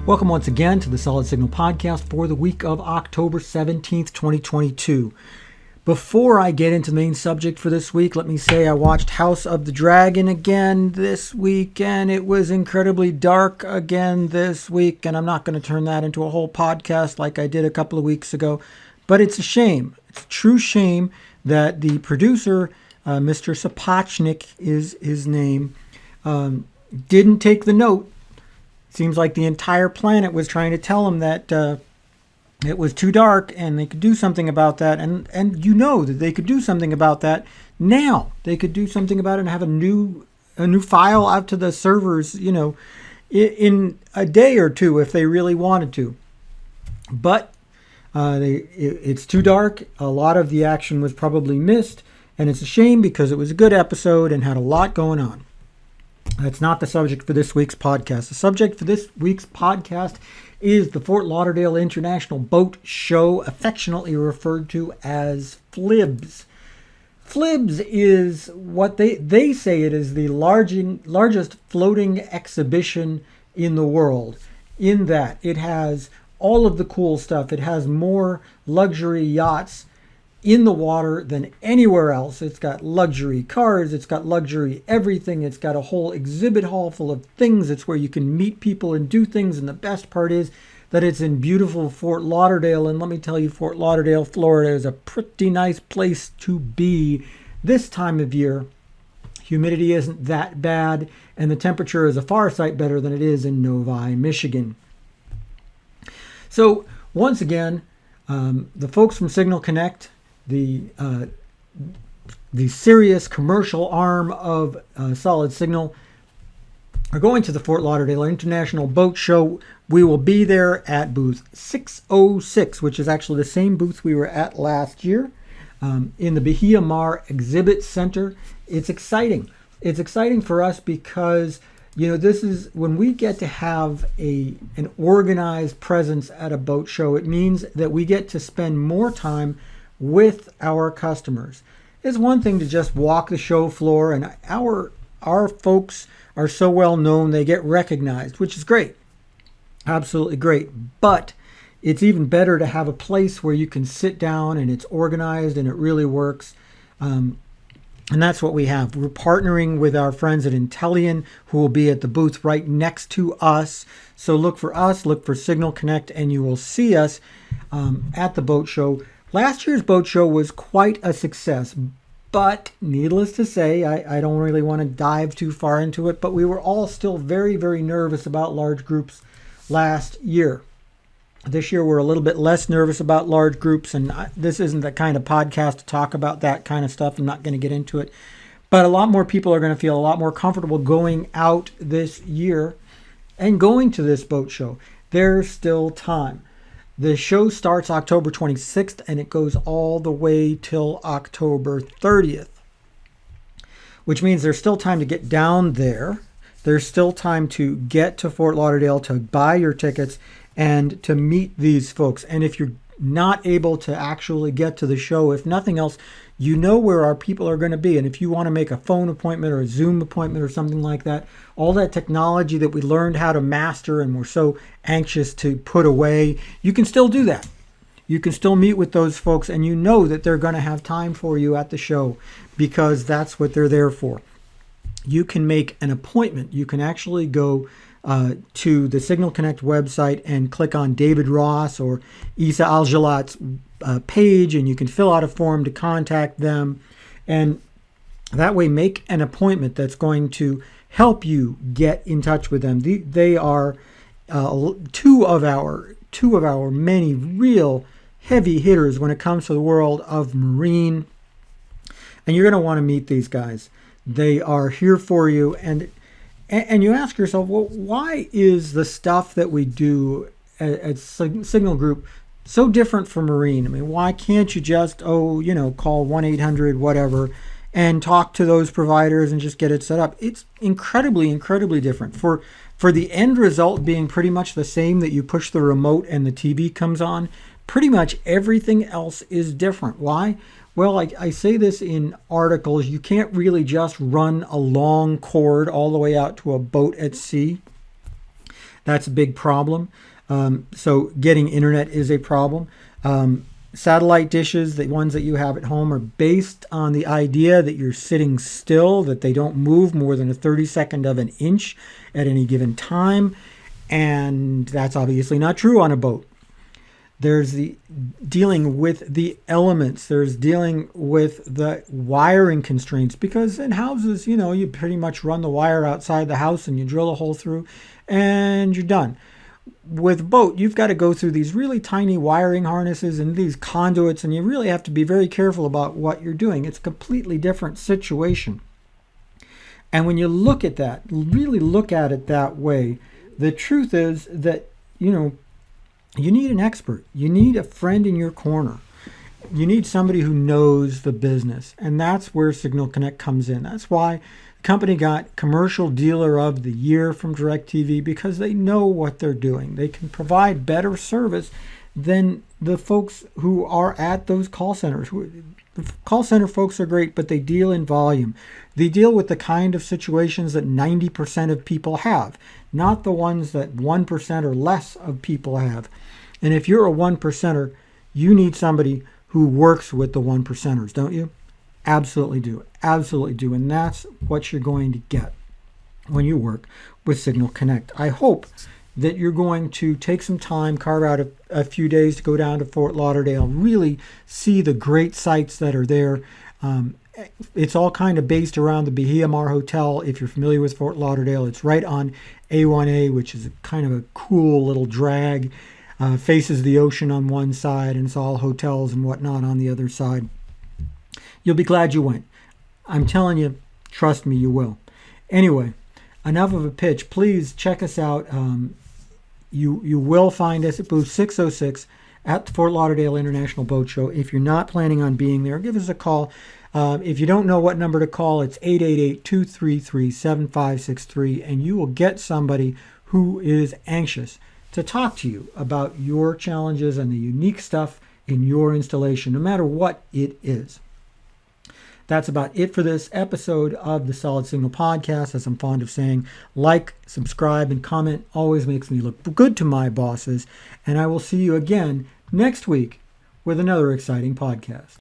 Welcome once again to the Solid Signal podcast for the week of October 17th, 2022. Before I get into the main subject for this week, let me say I watched House of the Dragon again this week, and it was incredibly dark again this week, and I'm not going to turn that into a whole podcast like I did a couple of weeks ago, but it's a shame. It's a true shame that the producer, Mr. Sapochnik is his name, didn't take the note. Seems like the entire planet was trying to tell him that it was too dark and they could do something about that. And you know that they could do something about that now. They could do something about it and have a new file out to the servers, in a day or two if they really wanted to. But it's too dark. A lot of the action was probably missed. And it's a shame because it was a good episode and had a lot going on. That's not the subject for this week's podcast. The subject for this week's podcast is the Fort Lauderdale International Boat Show, affectionately referred to as FLIBS. FLIBS is what they say it is the largest floating exhibition in the world, in that it has all of the cool stuff. It has more luxury yachts in the water than anywhere else. It's got luxury cars, it's got luxury everything, it's got a whole exhibit hall full of things. It's where you can meet people and do things, and the best part is that it's in beautiful Fort Lauderdale. And let me tell you, Fort Lauderdale, Florida is a pretty nice place to be this time of year. Humidity isn't that bad, and the temperature is a far sight better than it is in Novi, Michigan. So once again, the folks from Signal Connect, the serious commercial arm of Solid Signal, are going to the Fort Lauderdale International Boat Show. We will be there at booth 606, which is actually the same booth we were at last year, in the Bahia Mar Exhibit Center. It's exciting. It's exciting for us because this is when we get to have an organized presence at a boat show. It means that we get to spend more time with our customers. It's one thing to just walk the show floor, and our folks are so well known, they get recognized, which is great. Absolutely great. But it's even better to have a place where you can sit down and it's organized and it really works. And that's what we have. We're partnering with our friends at Intellian, who will be at the booth right next to us. So look for us, look for Signal Connect, and you will see us at the boat show. Last year's boat show was quite a success, but needless to say, I don't really want to dive too far into it, but we were all still very, very nervous about large groups last year. This year we're a little bit less nervous about large groups, and this isn't the kind of podcast to talk about that kind of stuff. I'm not going to get into it, but a lot more people are going to feel a lot more comfortable going out this year and going to this boat show. There's still time. The show starts October 26th and it goes all the way till October 30th, which means there's still time to get down there. There's still time to get to Fort Lauderdale, to buy your tickets, and to meet these folks. And if you're not able to actually get to the show, if nothing else, you know where our people are going to be. And if you want to make a phone appointment or a Zoom appointment or something like that, all that technology that we learned how to master and we're so anxious to put away, you can still do that. You can still meet with those folks, and you know that they're going to have time for you at the show because that's what they're there for. You can make an appointment. You can actually go to the Signal Connect website and click on David Ross or Isa Al-Jalat's page, and you can fill out a form to contact them, and that way make an appointment that's going to help you get in touch with them. They are two of our many real heavy hitters when it comes to the world of marine, and you're going to want to meet these guys. They are here for you, and you ask yourself, well, why is the stuff that we do at Signal Group so different from marine? I mean, why can't you just, call 1-800 whatever and talk to those providers and just get it set up? It's incredibly, incredibly different. For the end result being pretty much the same, that you push the remote and the TV comes on, pretty much everything else is different. Why? Well, I say this in articles. You can't really just run a long cord all the way out to a boat at sea. That's a big problem. So getting internet is a problem. Satellite dishes, the ones that you have at home, are based on the idea that you're sitting still, that they don't move more than a 32nd of an inch at any given time. And that's obviously not true on a boat. There's the dealing with the elements. There's dealing with the wiring constraints, because in houses, you pretty much run the wire outside the house and you drill a hole through and you're done. With boat, you've got to go through these really tiny wiring harnesses and these conduits, and you really have to be very careful about what you're doing. It's a completely different situation. And when you look at that, really look at it that way, the truth is that, you need an expert. You need a friend in your corner. You need somebody who knows the business. And that's where Signal Connect comes in. That's why the company got Commercial Dealer of the Year from DirecTV, because they know what they're doing. They can provide better service than the folks who are at those call centers. The call center folks are great, but they deal in volume. They deal with the kind of situations that 90% of people have, not the ones that 1% or less of people have. And if you're a 1%er, you need somebody who works with the 1%ers, don't you? Absolutely do. Absolutely do. And that's what you're going to get when you work with Signal Connect. I hope that you're going to take some time, carve out a few days to go down to Fort Lauderdale, really see the great sights that are there. It's all kind of based around the Bahia Mar Hotel. If you're familiar with Fort Lauderdale, it's right on A1A, which is kind of a cool little drag. Faces the ocean on one side, and it's all hotels and whatnot on the other side. You'll be glad you went. I'm telling you, trust me, you will. Anyway, enough of a pitch. Please check us out. You will find us at booth 606 at the Fort Lauderdale International Boat Show. If you're not planning on being there, give us a call. If you don't know what number to call, it's 888-233-7563, and you will get somebody who is anxious to talk to you about your challenges and the unique stuff in your installation, no matter what it is. That's about it for this episode of the Solid Signal Podcast. As I'm fond of saying, like, subscribe, and comment always makes me look good to my bosses. And I will see you again next week with another exciting podcast.